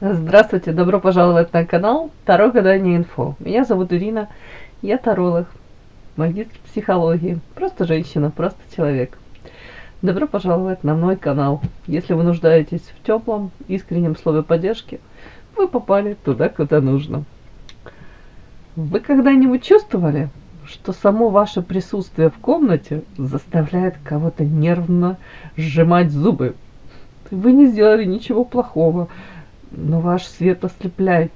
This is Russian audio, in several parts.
Здравствуйте, добро пожаловать на канал Таро Гадание Инфо. Меня зовут Ирина, я таролог, магистр психологии, просто женщина, просто человек. Добро пожаловать на мой канал. Если вы нуждаетесь в теплом, искреннем слове поддержки, вы попали туда, куда нужно. Вы когда-нибудь чувствовали, что само ваше присутствие в комнате заставляет кого-то нервно сжимать зубы? Вы не сделали ничего плохого, но ваш свет ослепляет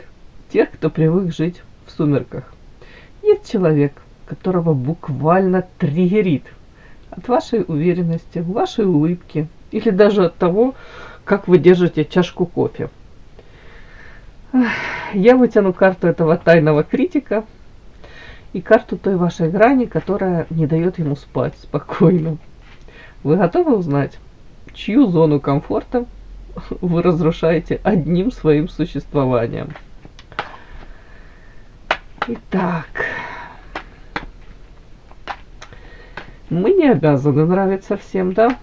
тех, кто привык жить в сумерках. Есть человек, которого буквально триггерит от вашей уверенности, вашей улыбки или даже от того, как вы держите чашку кофе. Я вытяну карту этого тайного критика и карту той вашей грани, которая не дает ему спать спокойно. Вы готовы узнать, чью зону комфорта вы разрушаете одним своим существованием? Итак, мы не обязаны нравиться всем, да?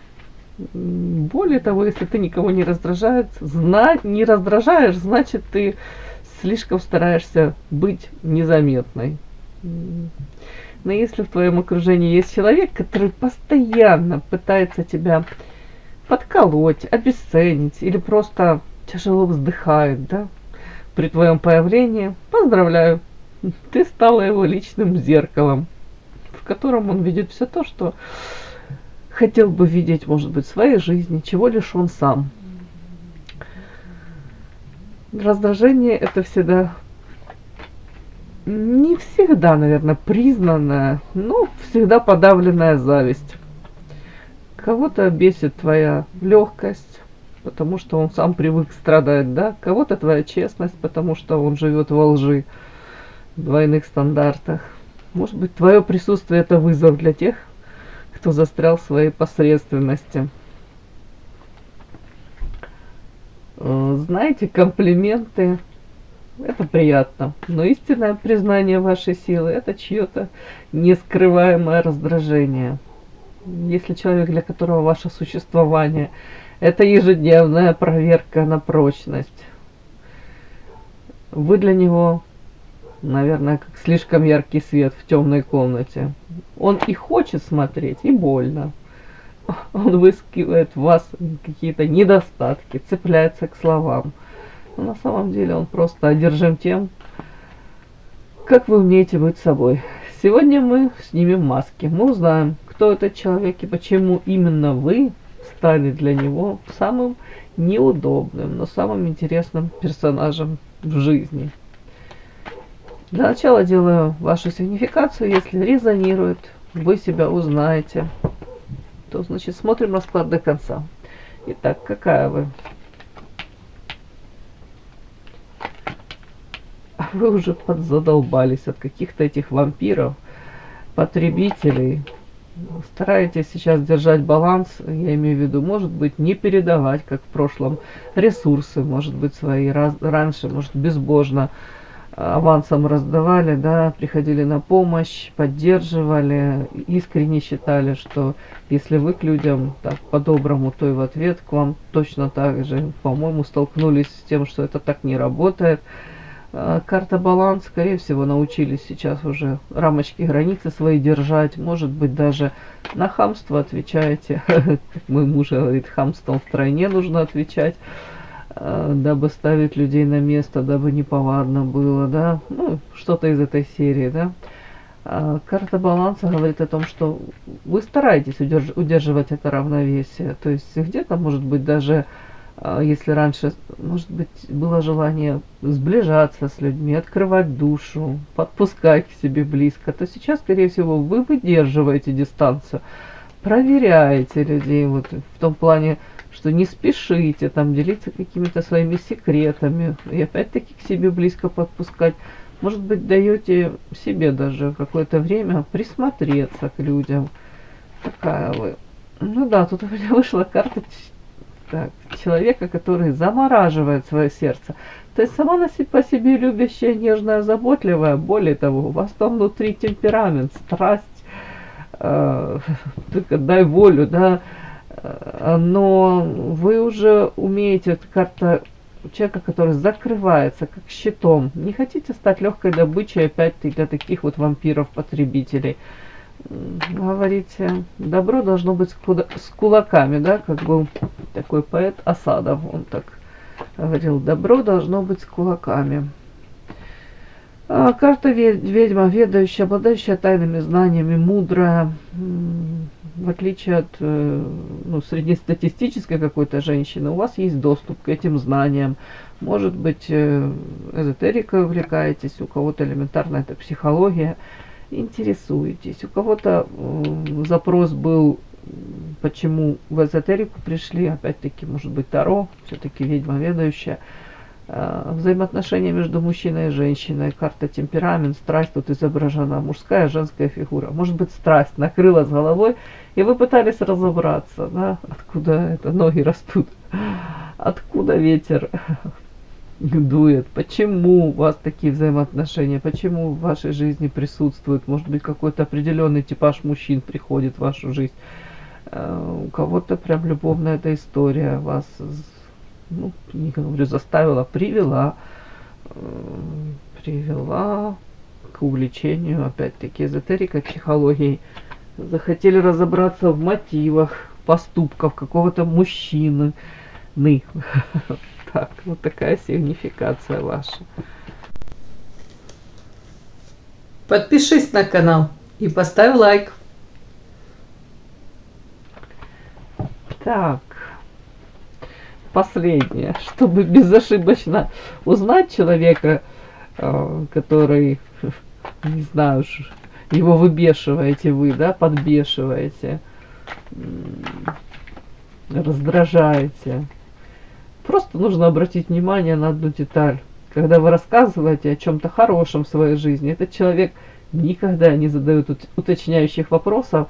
Более того, если ты никого не раздражаешь, значит ты слишком стараешься быть незаметной. Но если в твоем окружении есть человек, который постоянно пытается тебя подколоть, обесценить или просто тяжело вздыхает, да, при твоем появлении, поздравляю, ты стала его личным зеркалом, в котором он видит все то, что хотел бы видеть, может быть, в своей жизни, чего лишен сам. Раздражение — это всегда, не всегда, наверное, признанная, но всегда подавленная зависть. Кого-то бесит твоя легкость, потому что он сам привык страдать, да? Кого-то твоя честность, потому что он живет во лжи, в двойных стандартах. Может быть, твое присутствие — это вызов для тех, кто застрял в своей посредственности. Знаете, комплименты — это приятно, но истинное признание вашей силы — это чье-то нескрываемое раздражение. Если человек, для которого ваше существование — это ежедневная проверка на прочность, вы для него, наверное, как слишком яркий свет в темной комнате. Он и хочет смотреть, и больно. Он выискивает в вас какие-то недостатки, цепляется к словам. Но на самом деле он просто одержим тем, как вы умеете быть собой. Сегодня мы снимем маски. Мы узнаем, кто этот человек и почему именно вы стали для него самым неудобным, но самым интересным персонажем в жизни. Для начала делаю вашу сигнификацию. Если резонирует, вы себя узнаете, то значит смотрим расклад до конца. Итак, какая вы? Вы уже подзадолбались от каких-то этих вампиров, потребителей. Стараетесь сейчас держать баланс, я имею в виду, может быть, не передавать, как в прошлом, ресурсы, может быть, свои раньше, может, безбожно авансом раздавали, да, приходили на помощь, поддерживали, искренне считали, что если вы к людям так по-доброму, то и в ответ к вам точно так же. По-моему, столкнулись с тем, что это так не работает. Карта баланс, скорее всего, научились сейчас уже рамочки, границы свои держать. Может быть, даже на хамство отвечаете. Как мой муж говорит, хамством втройне нужно отвечать, дабы ставить людей на место, дабы неповадно было, да. Ну, что-то из этой серии, да. Карта баланса говорит о том, что вы стараетесь удерживать это равновесие. То есть где-то, может быть, даже если раньше, может быть, было желание сближаться с людьми, открывать душу, подпускать к себе близко, то сейчас, скорее всего, вы выдерживаете дистанцию, проверяете людей вот в том плане, что не спешите там делиться какими-то своими секретами и опять-таки к себе близко подпускать. Может быть, даете себе даже какое-то время присмотреться к людям. Такая вы. Ну да, тут у меня вышла карта так, человека, который замораживает свое сердце. То есть сама по себе любящая, нежная, заботливая. Более того, у вас там внутри темперамент, страсть, только дай волю, да. Но вы уже умеете, эта карта у человека, который закрывается как щитом. Не хотите стать легкой добычей опять-таки для таких вот вампиров-потребителей. Говорите, добро должно быть с кулаками, да, как был такой поэт Асадов, он так говорил, добро должно быть с кулаками. Карта ведьма, ведающая, обладающая тайными знаниями, мудрая, в отличие от среднестатистической какой-то женщины, у вас есть доступ к этим знаниям. Может быть, эзотерикой увлекаетесь, у кого-то элементарно это психология, интересуетесь. У кого-то запрос был, почему в эзотерику пришли, опять-таки, может быть, Таро, все-таки ведьма ведающая. Взаимоотношения между мужчиной и женщиной, карта темперамент, страсть тут изображена, мужская, женская фигура. Может быть, страсть накрыла с головой, и вы пытались разобраться, да, откуда это ноги растут, откуда ветер дует, почему у вас такие взаимоотношения, почему в вашей жизни присутствует, может быть, какой-то определенный типаж мужчин приходит в вашу жизнь. У кого-то прям любовная эта история вас, ну, не говорю, заставила, привела к увлечению, опять-таки, эзотерикой, психологией. Захотели разобраться в мотивах поступков какого-то мужчины. Так, вот такая сигнификация ваша. Подпишись на канал и поставь лайк. Так. Последнее, чтобы безошибочно узнать человека, который, не знаю, его выбешиваете вы, да, подбешиваете, раздражаете. Просто нужно обратить внимание на одну деталь. Когда вы рассказываете о чем-то хорошем в своей жизни, этот человек никогда не задает уточняющих вопросов.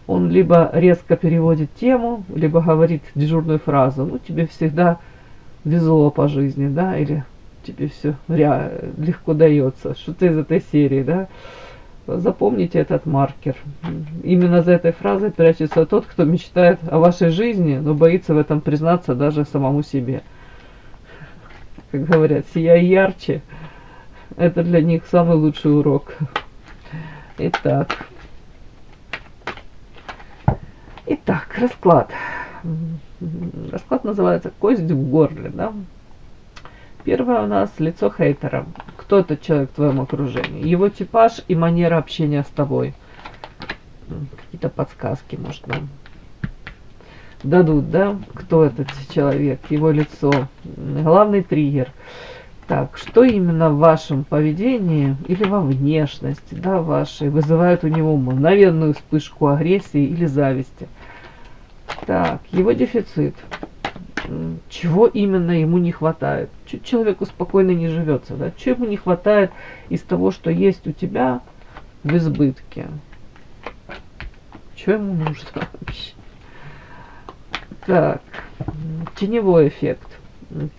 Он либо резко переводит тему, либо говорит дежурную фразу. Ну, тебе всегда везло по жизни, да, или тебе все легко дается. Что-то из этой серии, да. Запомните этот маркер. Именно за этой фразой прячется тот, кто мечтает о вашей жизни, но боится в этом признаться даже самому себе. Как говорят, сияй ярче. Это для них самый лучший урок. Итак, расклад. Расклад называется «Кость в горле». Да? Первое у нас лицо хейтера. Кто этот человек в твоем окружении? Его типаж и манера общения с тобой. Какие-то подсказки, может, нам дадут, да? Кто этот человек, его лицо. Главный триггер. Так, что именно в вашем поведении или во внешности, да, вашей, вызывает у него мгновенную вспышку агрессии или зависти? Так, его дефицит. Чего именно ему не хватает? Чуть человеку спокойно не живется, да? Чего ему не хватает из того, что есть у тебя в избытке? Что ему нужно вообще? Так, теневой эффект.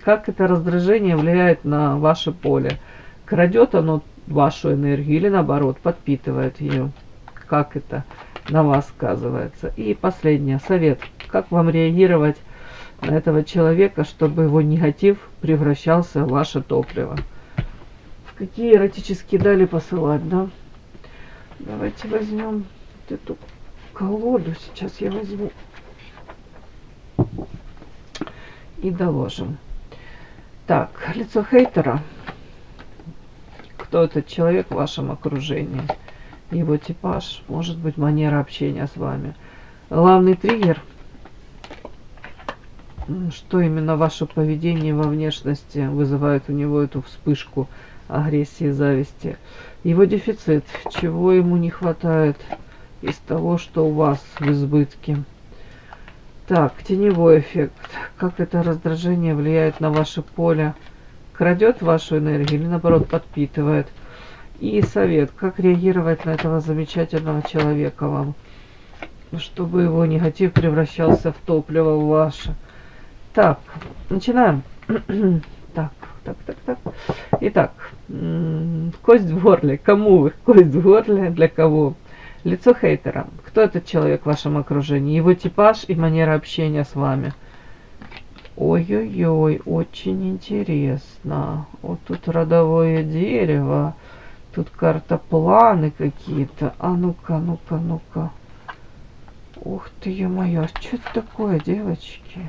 Как это раздражение влияет на ваше поле? Крадет оно вашу энергию или наоборот подпитывает ее? Как это на вас сказывается? И последнее, совет. Как вам реагировать на этого человека, чтобы его негатив превращался в ваше топливо? В какие эротические дали посылать, да? Давайте возьмем вот эту колоду. Сейчас я возьму и доложим. Так, лицо хейтера. Кто этот человек в вашем окружении? Его типаж, может быть, манера общения с вами. Главный триггер. Что именно ваше поведение во внешности вызывает у него эту вспышку агрессии и зависти. Его дефицит. Чего ему не хватает из того, что у вас в избытке. Так, теневой эффект. Как это раздражение влияет на ваше поле? Крадет вашу энергию или наоборот подпитывает? И совет. Как реагировать на этого замечательного человека вам, чтобы его негатив превращался в топливо ваше? Так, начинаем. Так. Итак, кость в горле. Кому вы? Кость в горле. Для кого? Лицо хейтера. Кто этот человек в вашем окружении? Его типаж и манера общения с вами. Ой-ой-ой, очень интересно. Вот тут родовое дерево. Тут карта планы какие-то. А ну-ка, ну-ка, ну-ка. Ух ты, ё-моё, что это такое, девочки?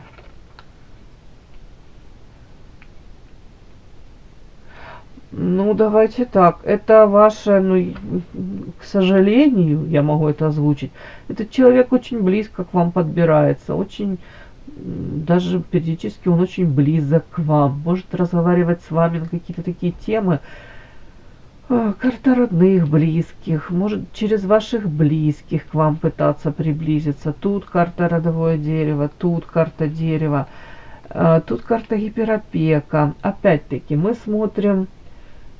Ну, давайте так. Это ваше, ну, к сожалению, я могу это озвучить. Этот человек очень близко к вам подбирается. Очень, даже периодически он очень близок к вам. Может разговаривать с вами на какие-то такие темы. Карта родных, близких. Может через ваших близких к вам пытаться приблизиться. Тут карта родовое дерево, тут карта дерева. Тут карта гиперопека. Опять-таки мы смотрим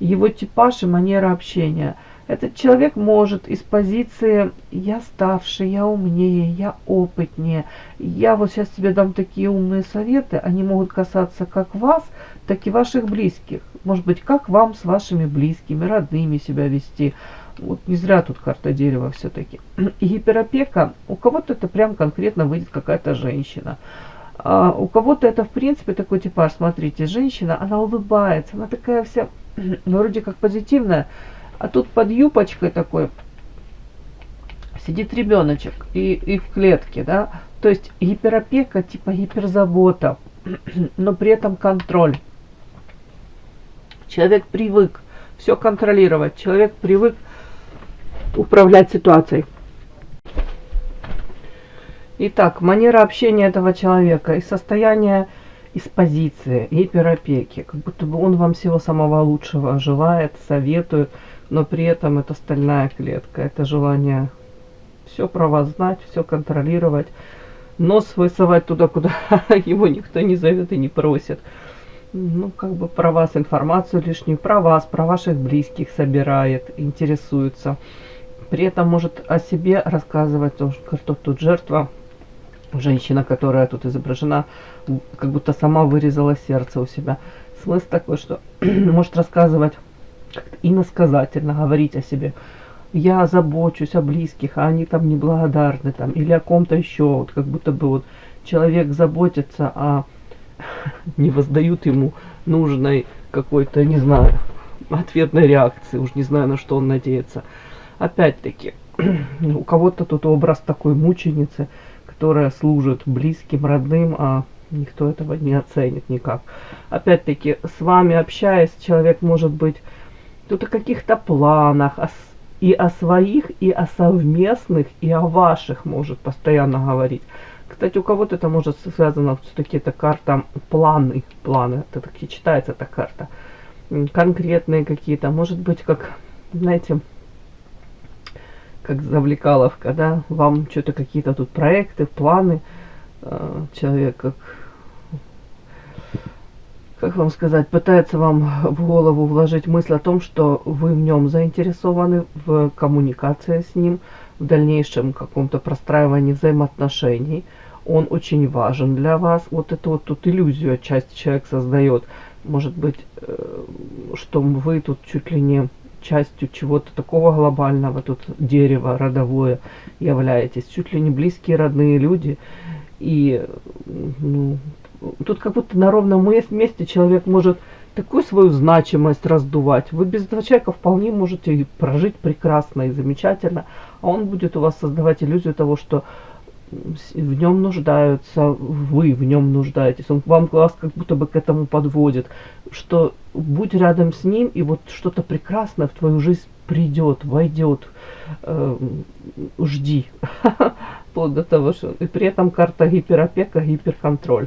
его типаж и манера общения. Этот человек может из позиции «я старше, я умнее, я опытнее, я вот сейчас тебе дам такие умные советы», они могут касаться как вас, так и ваших близких. Может быть, как вам с вашими близкими, родными себя вести. Вот не зря тут карта дерева все-таки. И гиперопека, у кого-то это прям конкретно выйдет какая-то женщина. А у кого-то это, в принципе, такой типаж. Смотрите, женщина, она улыбается, она такая вся вроде как позитивная, а тут под юбочкой такой сидит ребеночек и в клетке, да. То есть гиперопека, типа гиперзабота, но при этом контроль. Человек привык все контролировать, человек привык управлять ситуацией. Итак, манера общения этого человека и состояние из позиции гиперопеки, как будто бы он вам всего самого лучшего желает, советует, но при этом это стальная клетка, это желание все про вас знать, все контролировать, нос высовать туда, куда его никто не зовет и не просит. Ну, как бы про вас информацию лишнюю, про вас, про ваших близких собирает, интересуется. При этом может о себе рассказывать, что тут жертва, женщина, которая тут изображена, как будто сама вырезала сердце у себя. Смысл такой, что может рассказывать иносказательно, говорить о себе. Я забочусь о близких, а они там неблагодарны, там, или о ком-то еще. Вот, как будто бы вот человек заботится, а не воздают ему нужной какой-то, не знаю, ответной реакции. Уж не знаю, на что он надеется. Опять-таки, у кого-то тут образ такой мученицы, которая служит близким, родным, а никто этого не оценит никак. Опять-таки, с вами общаясь, человек может быть тут о каких-то планах, и о своих, и о совместных, и о ваших может постоянно говорить. Кстати, у кого-то это может связано, все-таки это карта планы, это так и читается эта карта. Конкретные какие-то, может быть, как, знаете, как завлекаловка, да, вам что-то какие-то тут проекты, планы, человек как вам сказать, пытается вам в голову вложить мысль о том, что вы в нем заинтересованы в коммуникации с ним, в дальнейшем каком-то простраивании взаимоотношений. Он очень важен для вас. Вот эту вот тут иллюзию отчасти человек создает. Может быть, что вы тут чуть ли не частью чего-то такого глобального, тут дерево родовое являетесь, чуть ли не близкие, родные люди. И ну, тут как будто на ровном месте человек может такую свою значимость раздувать. Вы без этого человека вполне можете прожить прекрасно и замечательно, а он будет у вас создавать иллюзию того, что в нем нуждаются, вы в нем нуждаетесь, он вас как будто бы к этому подводит, что будь рядом с ним, и вот что-то прекрасное в твою жизнь придет, войдет, жди. Вплоть до того, что и при этом карта гиперопека, гиперконтроль.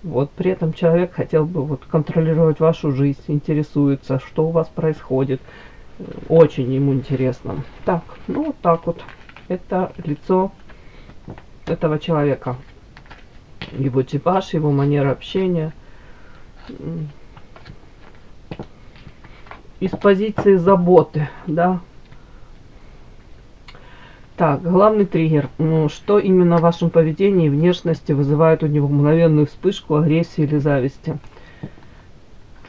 Вот при этом человек хотел бы вот контролировать вашу жизнь, интересуется, что у вас происходит. Очень ему интересно. Так, ну вот так вот. Это лицо этого человека. Его типаж, его манера общения. Из позиции заботы, да. Так, главный триггер. Что именно в вашем поведении и внешности вызывает у него мгновенную вспышку агрессии или зависти?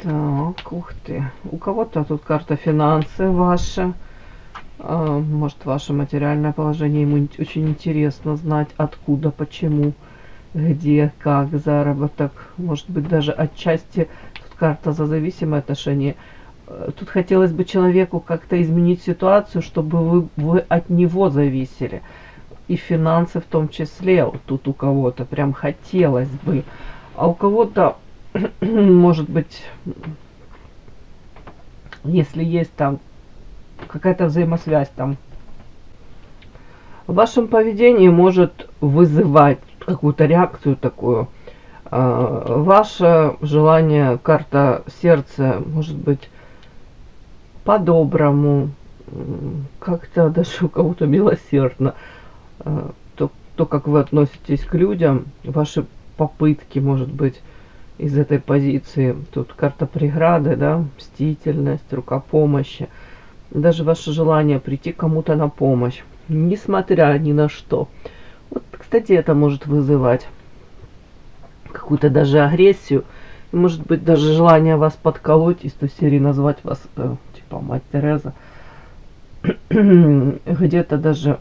Так, ух ты. У кого-то тут карта финансы ваши. Может, ваше материальное положение ему очень интересно знать, откуда, почему. где, как заработок, может быть даже отчасти, тут карта за зависимые отношения. Тут хотелось бы человеку как-то изменить ситуацию, чтобы вы от него зависели. И финансы в том числе, вот тут у кого-то прям хотелось бы. А у кого-то, может быть, если есть там какая-то взаимосвязь там, в вашем поведении может вызывать какую-то реакцию такую. Ваше желание, карта сердца, может быть, по-доброму, как-то даже у кого-то милосердно. То, как вы относитесь к людям, ваши попытки, может быть, из этой позиции. Тут карта преграды, да, мстительность, рукопомощи. Даже ваше желание прийти кому-то на помощь, несмотря ни на что. Вот, кстати, это может вызывать какую-то даже агрессию. Может быть, даже желание вас подколоть, из той серии назвать вас, типа, мать Тереза. Где-то даже,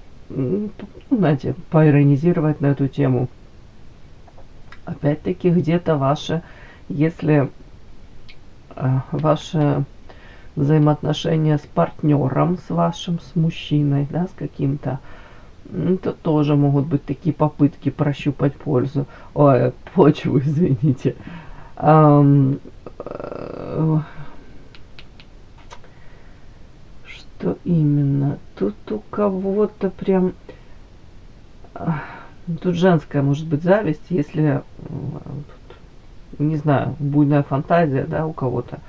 знаете, поиронизировать на эту тему. Опять-таки, где-то ваше, если ваше взаимоотношения с партнером, с вашим, с мужчиной, да, с каким-то, то тоже могут быть такие попытки прощупать пользу. Ой, почву, извините. Что именно? Тут у кого-то прям... Тут женская, может быть, зависть, если, не знаю, буйная фантазия, да, у кого-то.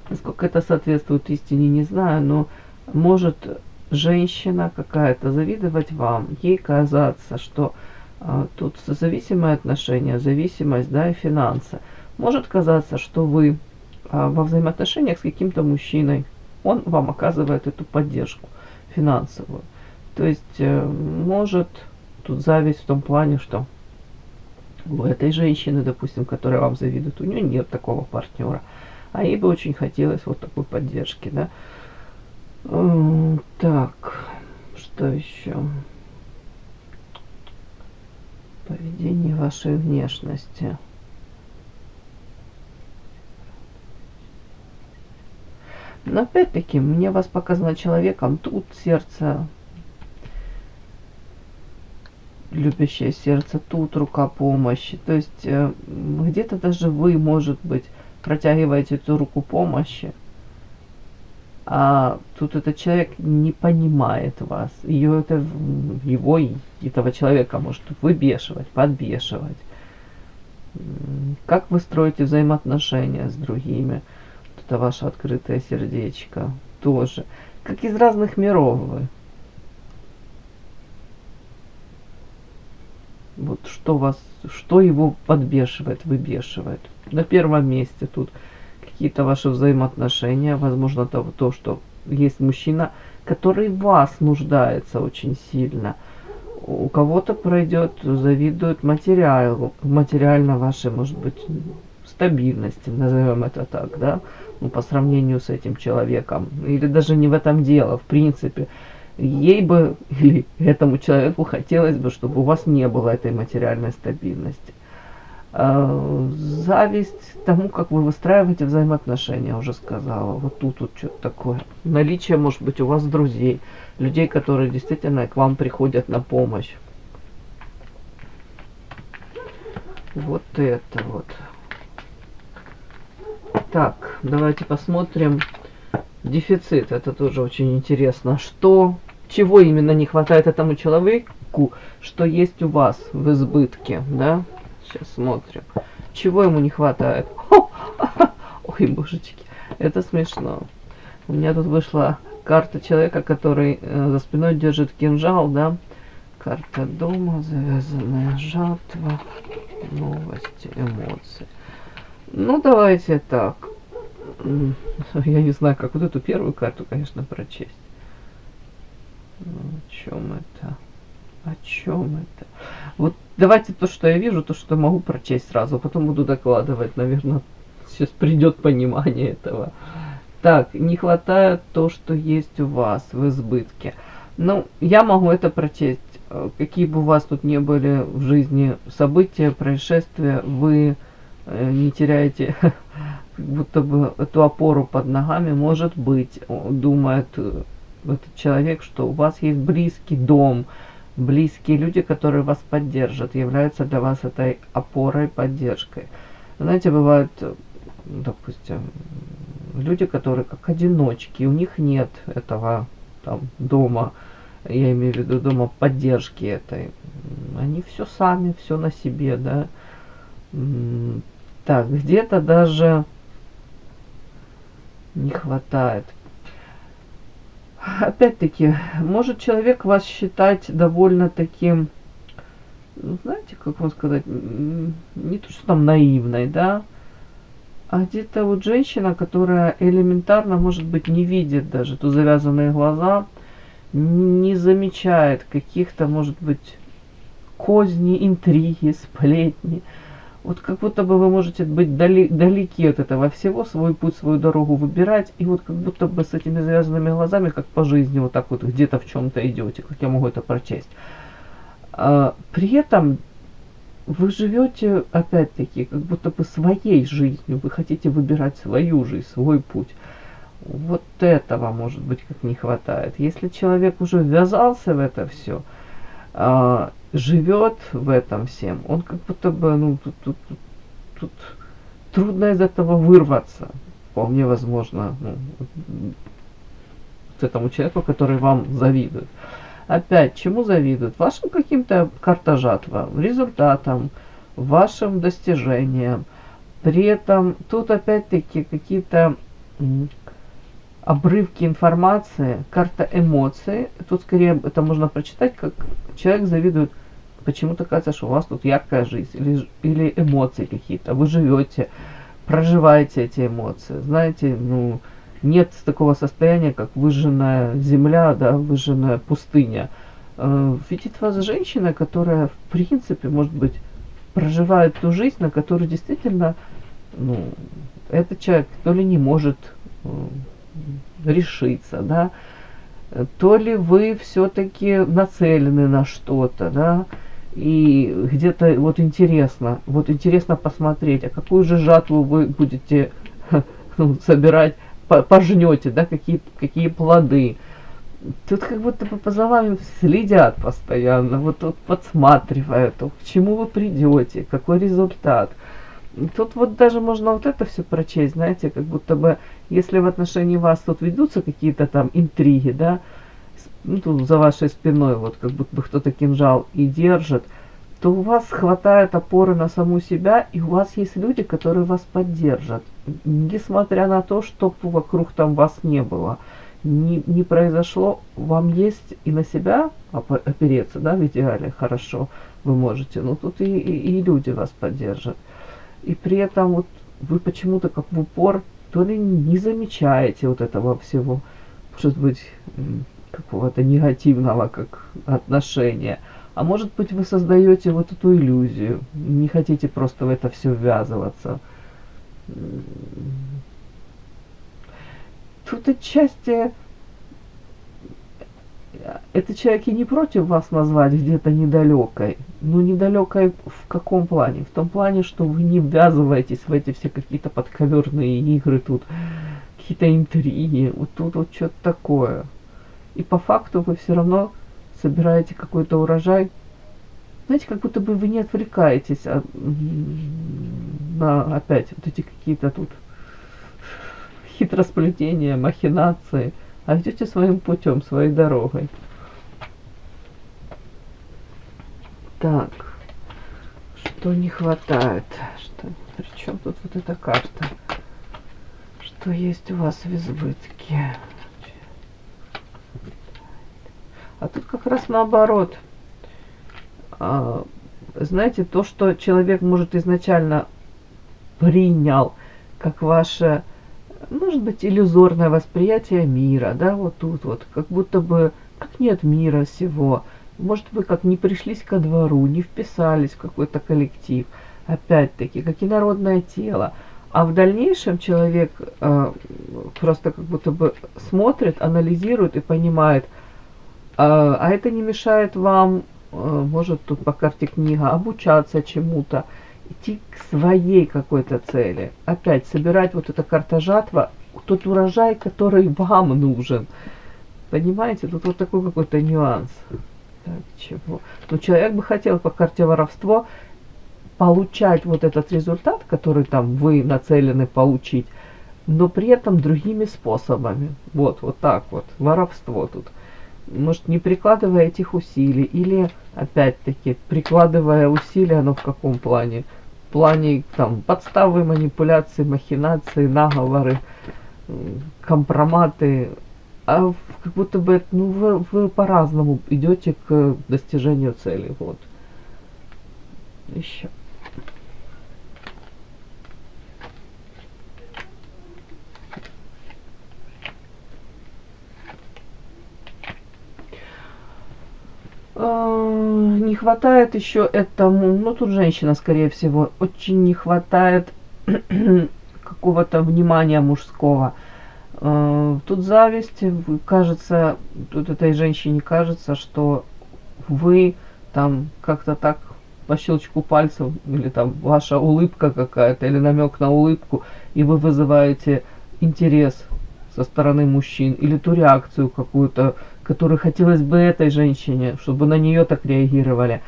Насколько это соответствует истине, не знаю, но может женщина какая-то завидовать вам, ей казаться, что тут созависимые отношения, зависимость, да, и финансы. Может казаться, что вы во взаимоотношениях с каким-то мужчиной, он вам оказывает эту поддержку финансовую. То есть может тут зависть в том плане, что у этой женщины, допустим, которая вам завидует, у нее нет такого партнера. А ей бы очень хотелось вот такой поддержки, да. Так, что еще? Поведение вашей внешности. Но опять-таки, мне вас показано человеком, тут сердце, любящее сердце, тут рука помощи. То есть где-то даже вы, может быть, протягиваете эту руку помощи, а тут этот человек не понимает вас. Ее это, его, этого человека может выбешивать, подбешивать. Как вы строите взаимоотношения с другими? Это ваше открытое сердечко тоже. Как из разных миров вы. Вот что вас, что его подбешивает, выбешивает. На первом месте тут какие-то ваши взаимоотношения, возможно, то, что есть мужчина, который в вас нуждается очень сильно. У кого-то пройдет, завидует материально вашей, может быть, стабильности, назовем это так, да, ну, по сравнению с этим человеком. Или даже не в этом дело, в принципе. Ей бы, или этому человеку хотелось бы, чтобы у вас не было этой материальной стабильности. Зависть тому, как вы выстраиваете взаимоотношения, уже сказала. Вот тут что-то такое. Наличие, может быть, у вас друзей, людей, которые действительно к вам приходят на помощь. Вот это вот. Так, давайте посмотрим. Дефицит. Это тоже очень интересно. Чего именно не хватает этому человеку, что есть у вас в избытке, да? Сейчас смотрим. Чего ему не хватает? Ой, божечки, это смешно. У меня тут вышла карта человека, который за спиной держит кинжал, да? Карта дома, завязанная жатва, новости, эмоции. Ну, давайте так. Я не знаю, как вот эту первую карту, конечно, прочесть. О чем это? О чем это? Вот давайте то, что я вижу, то, что могу прочесть сразу, потом буду докладывать, наверное, сейчас придет понимание этого. Так, не хватает то, что есть у вас в избытке. Ну, я могу это прочесть какие бы у вас тут не были в жизни события, происшествия, вы не теряете как будто бы эту опору под ногами. Может быть, думает этот человек, что у вас есть близкий дом, близкие люди, которые вас поддержат, являются для вас этой опорой, поддержкой. Знаете, бывают, допустим, люди, которые как одиночки, у них нет этого там дома, я имею в виду дома поддержки этой. Они все сами, все на себе, да. Так, где-то даже не хватает. Опять-таки, может человек вас считать довольно таким, знаете, как вам сказать, не то, что там наивной, да, а где-то вот женщина, которая элементарно, может быть, не видит даже тут завязанные глаза, не замечает каких-то, может быть, козни, интриги, сплетни. Вот как будто бы вы можете быть далеки от этого всего, свой путь, свою дорогу выбирать, и вот как будто бы с этими завязанными глазами, как по жизни, вот так вот где-то в чем-то идете, как я могу это прочесть. При этом вы живете, опять-таки, как будто бы своей жизнью, вы хотите выбирать свою жизнь, свой путь. Вот этого, может быть, как не хватает. Если человек уже ввязался в это все, живет в этом всем, он как будто бы, ну, тут трудно из этого вырваться. Вполне возможно, ну, вот этому человеку, который вам завидует. Опять, чему завидуют? Вашим каким-то карта жатва, результатам, вашим достижениям. При этом тут опять-таки какие-то обрывки информации, карта эмоций. Тут скорее это можно прочитать, как человек завидует. Почему-то кажется, что у вас тут яркая жизнь или эмоции какие-то. Вы живете, проживаете эти эмоции. Знаете, ну, нет такого состояния, как выжженная земля, да, выжженная пустыня. Видит вас женщина, которая, в принципе, может быть, проживает ту жизнь, на которую действительно, ну, этот человек то ли не может решиться, да, то ли вы все-таки нацелены на что-то, да, и где-то вот интересно посмотреть, а какую же жатву вы будете собирать, пожнете, да, какие плоды. Тут как будто бы за вами следят постоянно, вот тут подсматривают, к чему вы придете, какой результат. Тут вот даже можно вот это все прочесть, знаете, как будто бы, если в отношении вас тут ведутся какие-то там интриги, да, ну, тут за вашей спиной, вот как будто бы кто-то кинжал и держит, то у вас хватает опоры на саму себя, и у вас есть люди, которые вас поддержат, несмотря на то, что вокруг там вас не было, не произошло, вам есть и на себя опереться, да, в идеале, хорошо, вы можете, но тут и люди вас поддержат. И при этом вот вы почему-то как в упор то ли не замечаете вот этого всего, может быть, какого-то негативного как отношения, а может быть вы создаете вот эту иллюзию, не хотите просто в это все ввязываться. Тут отчасти этот человек и не против вас назвать где-то недалекой. Ну, недалекой в каком плане? В том плане, что вы не ввязываетесь в эти все какие-то подковерные игры, тут какие-то интриги, вот тут вот что-то такое. И по факту вы все равно собираете какой-то урожай. Знаете, как будто бы вы не отвлекаетесь на опять вот эти какие-то тут хитросплетения, махинации, а идете своим путем, своей дорогой. Так, что не хватает? Причем тут вот эта карта? Что есть у вас в избытке? А тут как раз наоборот. Знаете, то, что человек, может, изначально принял как ваше, может быть, иллюзорное восприятие мира, да, вот тут вот, как будто бы, как нет мира всего. Может, вы как не пришлись ко двору, не вписались в какой-то коллектив, опять-таки, как инородное тело. А в дальнейшем человек просто как будто бы смотрит, анализирует и понимает, а это не мешает вам может тут по карте книга обучаться чему-то, идти к своей какой-то цели. Опять собирать вот эта карта жатва, тот урожай, который вам нужен. Понимаете, тут вот такой какой-то нюанс. Так, чего? Ну, человек бы хотел по карте воровство получать вот этот результат, который там вы нацелены получить, но при этом другими способами. Вот так вот, воровство тут. Может, не прикладывая этих усилий, или, опять-таки, прикладывая усилия, но в каком плане? В плане, там, подставы, манипуляции, махинации, наговоры, компроматы. А как будто бы, ну, вы по-разному идете к достижению цели, вот. Еще. Не хватает еще этому, ну тут женщина, скорее всего, очень не хватает какого-то внимания мужского. Тут зависть, кажется, тут этой женщине кажется, что вы там как-то так по щелчку пальцев, или там ваша улыбка какая-то, или намек на улыбку, и вы вызываете интерес со стороны мужчин, или ту реакцию какую-то, которую хотелось бы этой женщине, чтобы на нее так реагировали.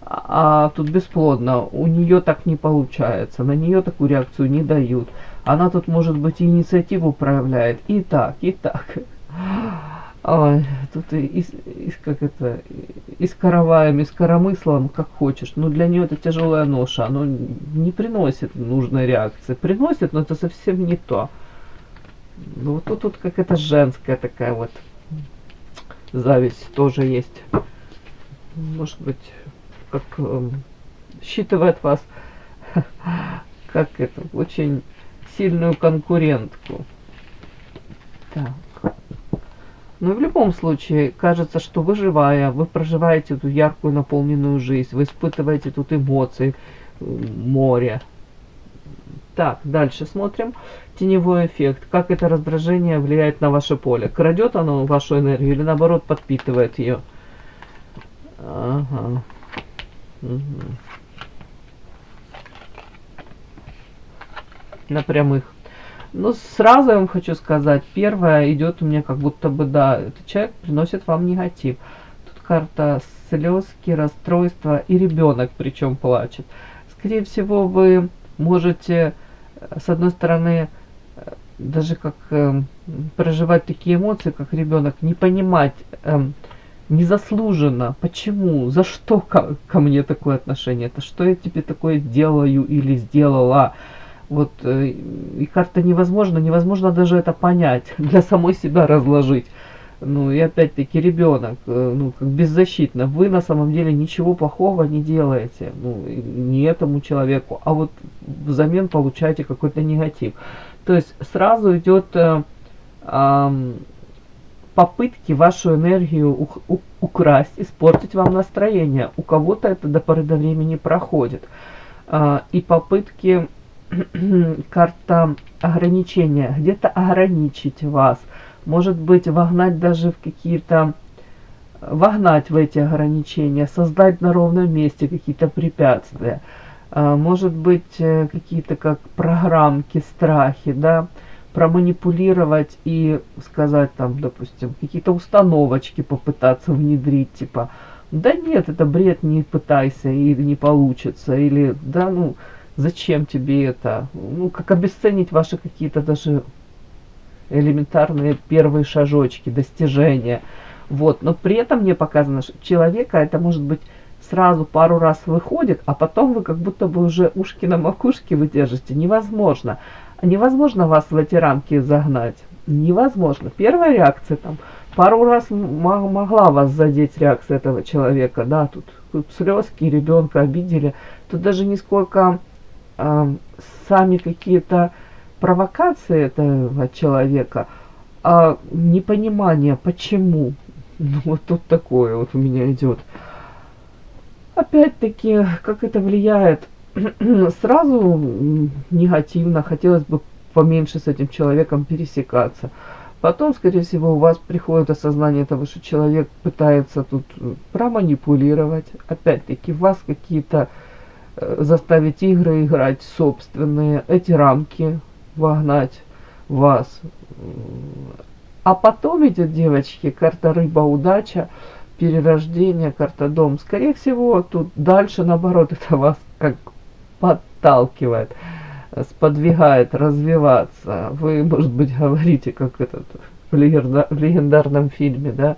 А тут бесплодно, у нее так не получается, на нее такую реакцию не дают. Она тут, может быть, инициативу проявляет. И так, и так. Ой, тут как это, и с караваем, и с коромыслом, как хочешь. Но для нее это тяжелая ноша. Оно не приносит нужной реакции. Приносит, но это совсем не то. Ну вот тут как это женская такая вот зависть тоже есть. Может быть, как считывает вас как это, очень сильную конкурентку. Так. Но в любом случае, кажется, что выживая, вы проживаете эту яркую наполненную жизнь, вы испытываете тут эмоции, море. Так, дальше смотрим. Теневой эффект. Как это раздражение влияет на ваше поле? Крадет оно вашу энергию или наоборот подпитывает ее? Ага. Угу. На прямых. Но сразу я вам хочу сказать, первое идет у меня как будто бы, да, этот человек приносит вам негатив. Тут карта слезки, расстройства и ребенок причем плачет. Скорее всего, вы можете, с одной стороны, даже как проживать такие эмоции, как ребенок, не понимать незаслуженно, почему, за что ко мне такое отношение, это что я тебе такое делаю или сделала. Вот, и как-то невозможно даже это понять, для самой себя разложить. Ну, и опять-таки ребенок, ну, как беззащитно. Вы на самом деле ничего плохого не делаете, ну, не этому человеку, а вот взамен получаете какой-то негатив. То есть сразу идет попытки вашу энергию украсть, испортить вам настроение. У кого-то это до поры до времени проходит. И попытки карта ограничения, где-то ограничить вас, может быть, вогнать даже в какие-то, вогнать в эти ограничения, создать на ровном месте какие-то препятствия, может быть, какие-то как программки, страхи, да, проманипулировать и сказать там, допустим, какие-то установочки попытаться внедрить, типа, да нет, это бред, не пытайся, и не получится, или, да, ну, зачем тебе это? Ну, как обесценить ваши какие-то даже элементарные первые шажочки, достижения. Вот. Но при этом мне показано, что человека это может быть сразу пару раз выходит, а потом вы как будто бы уже ушки на макушке вы держите. Невозможно. Невозможно вас в эти рамки загнать. Невозможно. Первая реакция там пару раз могла вас задеть реакция этого человека. Да, тут слезки, ребенка обидели. Тут даже не сколько сами какие-то провокации этого человека, а непонимание, почему. Ну, вот тут такое вот у меня идет. Опять-таки, как это влияет? Сразу негативно, хотелось бы поменьше с этим человеком пересекаться. Потом, скорее всего, у вас приходит осознание того, что человек пытается тут проманипулировать. Опять-таки, вас какие-то заставить игры играть собственные, эти рамки вогнать в вас. А потом идет, девочки, карта рыба, удача, перерождение, карта дом. Скорее всего, тут дальше, наоборот, это вас как подталкивает, сподвигает развиваться. Вы, может быть, говорите, как этот в легендарном фильме, да,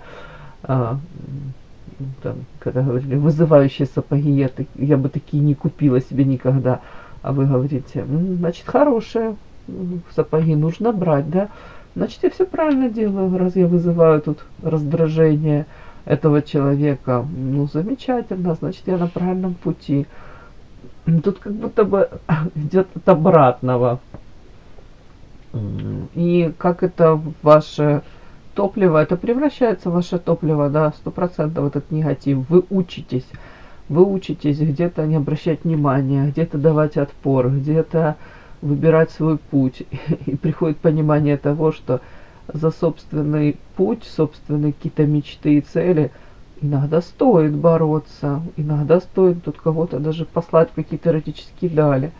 там, когда говорили, вызывающие сапоги, я бы такие не купила себе никогда. А вы говорите, значит, хорошие сапоги нужно брать, да? Значит, я все правильно делаю, раз я вызываю тут раздражение этого человека. Ну, замечательно, значит, я на правильном пути. Тут как будто бы идет от обратного. И как это ваше топливо, это превращается в ваше топливо, да, 100% этот негатив. Вы учитесь где-то не обращать внимания, где-то давать отпор, где-то выбирать свой путь. И приходит понимание того, что за собственный путь, собственные какие-то мечты и цели иногда стоит бороться, иногда стоит тут кого-то даже послать в какие-то эротические дали,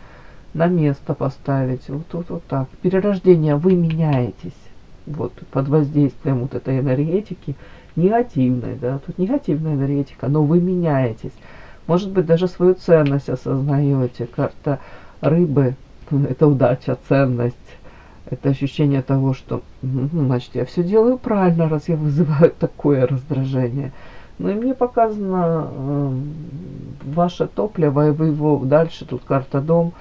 на место поставить. Вот тут вот так. Перерождение, вы меняетесь. Вот под воздействием вот этой энергетики негативной, да, тут негативная энергетика, но вы меняетесь. Может быть, даже свою ценность осознаете. Карта рыбы — это удача, ценность. Это ощущение того, что, значит, я все делаю правильно, раз я вызываю такое раздражение. Ну и мне показано ваше топливо, и вы его дальше, тут карта дом,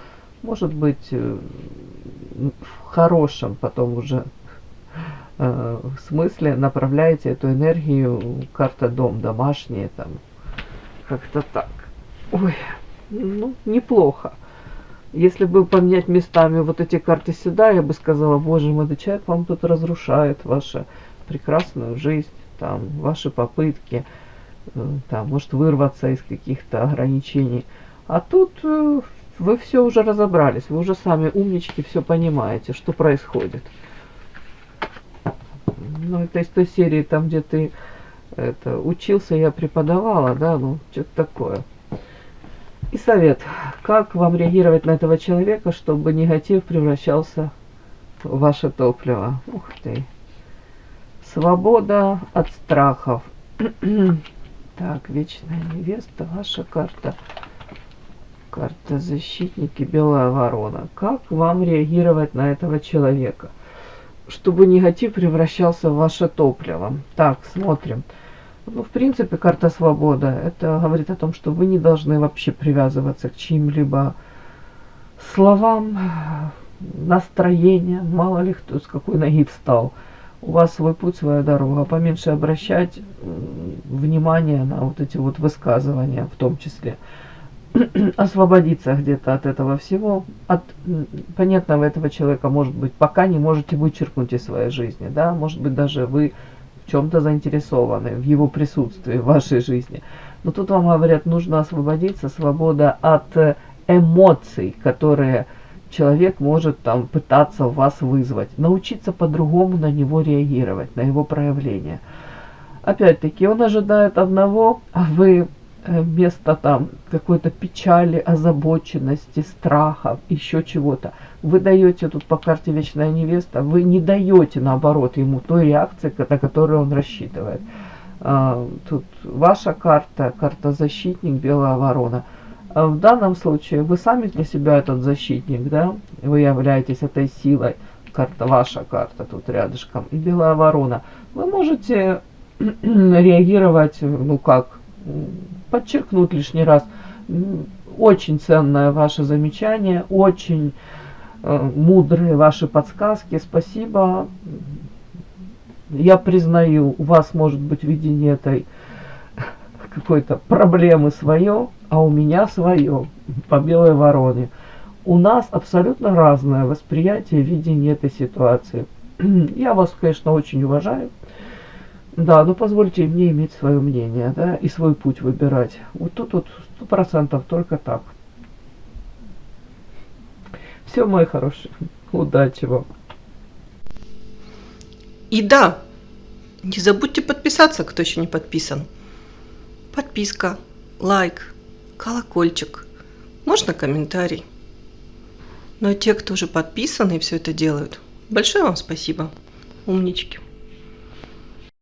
может быть, в хорошем потом уже в смысле направляете эту энергию, карта дом, домашние там, как-то так. Ой, ну, неплохо. Если бы поменять местами вот эти карты сюда, я бы сказала, боже мой, да человек вам тут разрушает вашу прекрасную жизнь, там, ваши попытки, там, может вырваться из каких-то ограничений. А тут вы все уже разобрались, вы уже сами умнички, все понимаете, что происходит. Ну, это из той серии, там, где ты учился, я преподавала, да, ну, что-то такое. И совет. Как вам реагировать на этого человека, чтобы негатив превращался в ваше топливо? Ух ты. Свобода от страхов. Так, вечная невеста, ваша карта. Карта защитники, белая ворона. Как вам реагировать на этого человека, чтобы негатив превращался в ваше топливо? Так, смотрим. Ну, в принципе, карта свобода. Это говорит о том, что вы не должны вообще привязываться к чьим-либо словам, настроениям. Мало ли кто с какой ноги встал. У вас свой путь, своя дорога. Поменьше обращать внимание на вот эти вот высказывания, в том числе. Освободиться где-то от этого всего. От понятного этого человека, может быть, пока не можете вычеркнуть из своей жизни. Да? Может быть, даже вы в чем-то заинтересованы, в его присутствии, в вашей жизни. Но тут вам говорят, нужно освободиться, свобода от эмоций, которые человек может там пытаться в вас вызвать. Научиться по-другому на него реагировать, на его проявление. Опять-таки, он ожидает одного, а вы вместо там какой-то печали, озабоченности, страха, еще чего-то, вы даете тут по карте вечная невеста, вы не даете наоборот ему той реакции, на которую он рассчитывает. Тут ваша карта, карта защитник, белая ворона. В данном случае вы сами для себя этот защитник, да, вы являетесь этой силой, карта, ваша карта тут рядышком, и белая ворона. Вы можете реагировать, ну как, подчеркнуть лишний раз. Очень ценное ваше замечание, очень мудрые ваши подсказки. Спасибо. Я признаю, у вас может быть видение этой какой-то проблемы свое, а у меня свое по белой вороне. У нас абсолютно разное восприятие, видение этой ситуации. Я вас, конечно, очень уважаю. Да, но позвольте мне иметь свое мнение, да, и свой путь выбирать. Вот тут вот 100% только так. Все, мои хорошие, удачи вам. И да, не забудьте подписаться, кто еще не подписан. Подписка, лайк, колокольчик, можно комментарий. Ну а те, кто уже подписаны и все это делают, большое вам спасибо, умнички.